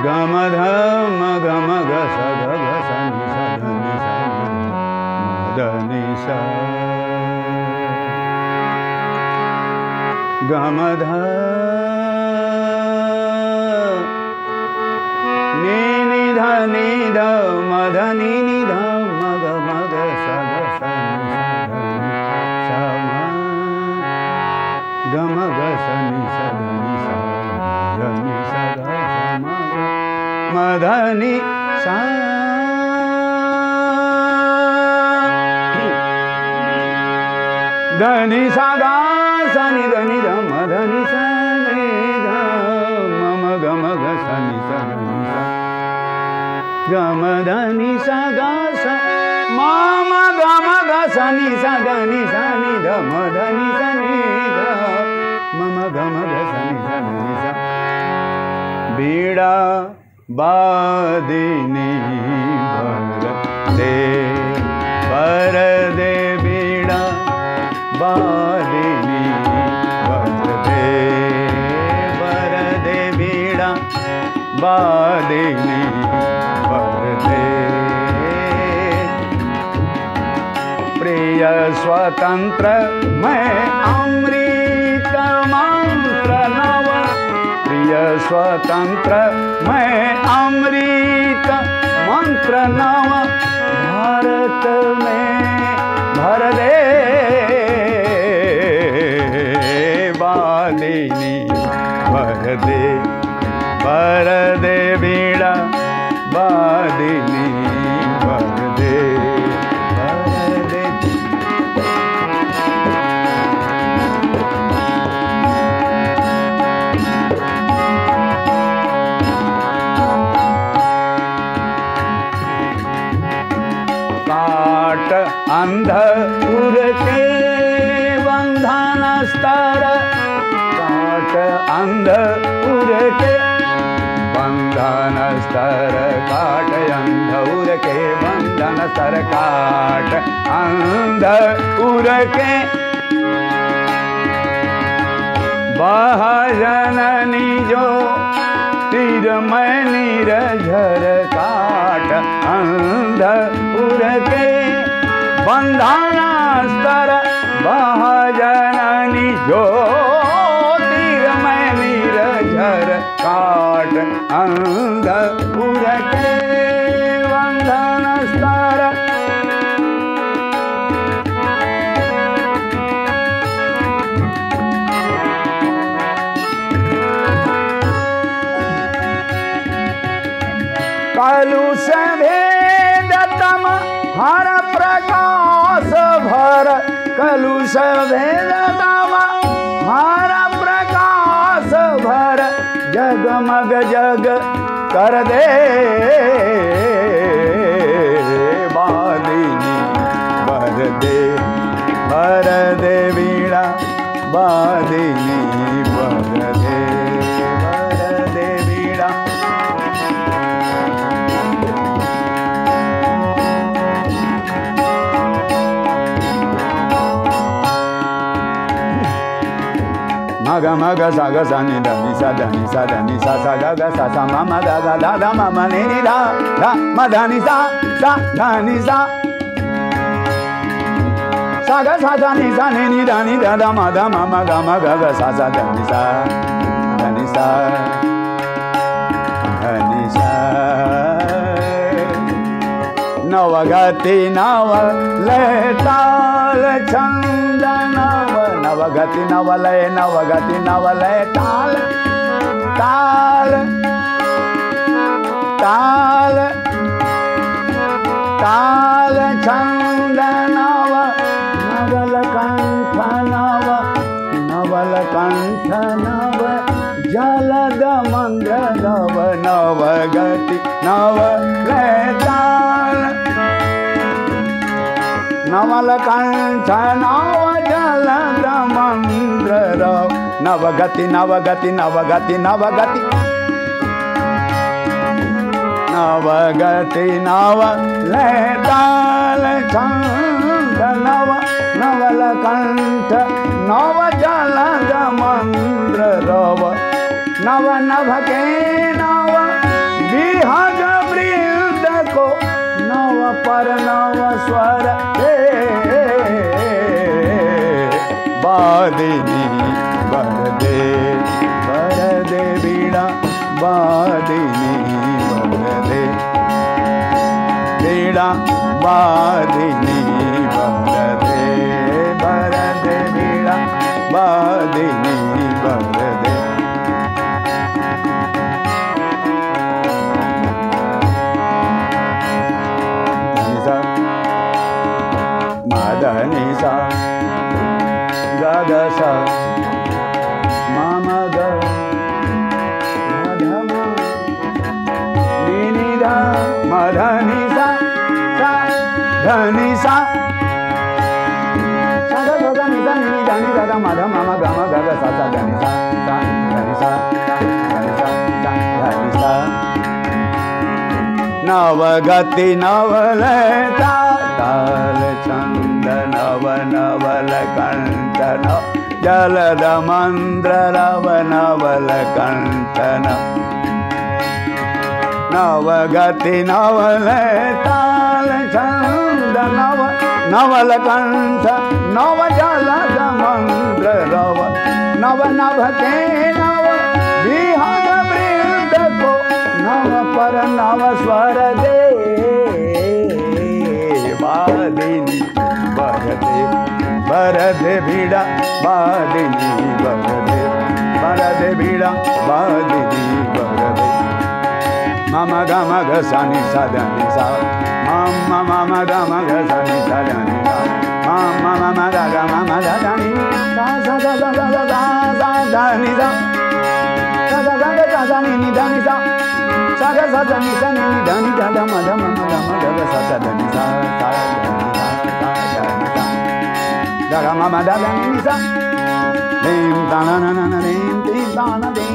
गम धम गम ग स ग ग स नि स ध नि स म ध नि स गम ध नि नि ध नि ध म ध नि नि ध म ग स ग स नि स ध नि स म गम ग स नि स ध नि स ध नि स ग स म म ध नि सा ध नि सा गा सा नि ध नि ध म ध नि सा नि ध म म ग म ग स नि स ध नि सा ग म ध नि सा गा सा म म ग म ग स नि सा ध नि सा नि ध म ध नि सा नि ध म म ग म ग स नि सा ध नि सा बीड़ा बादिनी बर दे बीड़ा बादिनी बर दे बीड़ा बादिनी बर दे प्रिय स्वतंत्र मैं अमृत मंत्र नव प्रिय स्वतंत्र मैं अमृत मंत्र नव भारत में भर दे बादिनी भर दे बीड़ा बादिनी भर दे अंधपुर के बंधन स्तर काट अंधपुर के बंधन स्तर काट अंधपुर के बंधन स्तर काट अंधपुर के बहजननी जो तीरमय नीरझर काट अंधपुर के बंधना स्तर बहजननी जो तीरमय नीरझर काट अंधपुर के बंधन स्तर कलुष भेदतम हर प्रकाश भर कलुष भेदतम हर प्रकाश भर जगमग जग कर दे बादिनी भर दे बीड़ा बादिनी भर दे बीड़ा मग मग सा ग सा नि ध नि सा ध नि सा ध नि सा सा ग ग सा सा म म द ग ध ध म म नि नि ध ध म ध नि सा सा ध नि सा सा ग सा ध नि सा नि नि ध नि ध ध म ध म म ग म ग ग सा सा ध नि सा ध नि सा ध नि सा नवगति नव लय ताल छंद नवगति नव लय नवगति नव लय ताल ताल ताल ताल छंद नव नवल कंठ नव जलद मंद्र रव नव गति नव ताल नवल कंठ नव जलद मंद्र रव नव गति नव गति नव गति नव गति नव गति नव ताल छंद नव नवल कंठ नव जलद मंद्र रव नव नभ के नव विहग वृंद को नव पर नव स्वर बादिनी वरदे बीड़ा बादिनी वरदे बीड़ा बादिनी वरदे बीड़ा बादिनी वरदे मदनी सा गगस मम ग मधम निनिधा मधनी सा धनी सा ग ग नि सा नि धनी ग ग मध मम गम ग ग सा सा धनी सा धनी सा धनी सा धनी सा नव गति नवल ताल छंद नव नवल कंठ जलद मंद्र रव नवल कंठ नव गति नवल ताल छंद नव नवल कंठ नव जलद मंद्र रव नव नभ के नव विहग वृंद को नव पर नव स्वर दे बादिनी वरदे बीड़ा बादिनी वरदे बीड़ा बादिनी वरदे मम गम ग सनि सा धनि सा मम मम गम ग सनि सा धनि सा मम मम ग ग मम ध धनि सा सा सा सा सा सा धनि सा सा सा सा सा धनि नि धनि सा सा सा सा धनि सा नि धनि ध ध म ध म ग ग सा सा धनि सा सा ग म म ध धनि सा dim ta na na na na dim dim ta na na na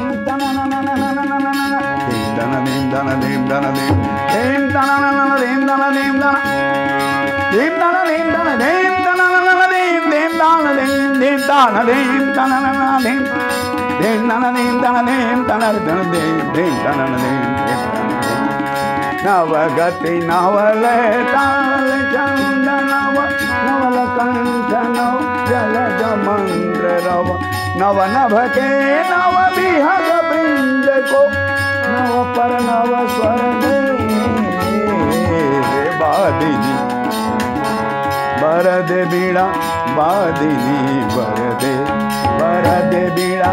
na na na na na dim ta na dim ta na dim ta na dim dim ta na na na dim ta na dim ta na dim ta na dim ta na dim ta na na na dim dim ta na dim ta na dim ta na na na dim dim na na dim ta na dim ta na dim dim ta na na dim नव गति नवल ताल चंद नव नवल कंठ नव जलद मंद्र रव नव नभ के नव विहग वृंद को नव पर नव स्वर दे बादिनी वरदे बीड़ा बादिनी वरदे बीड़ा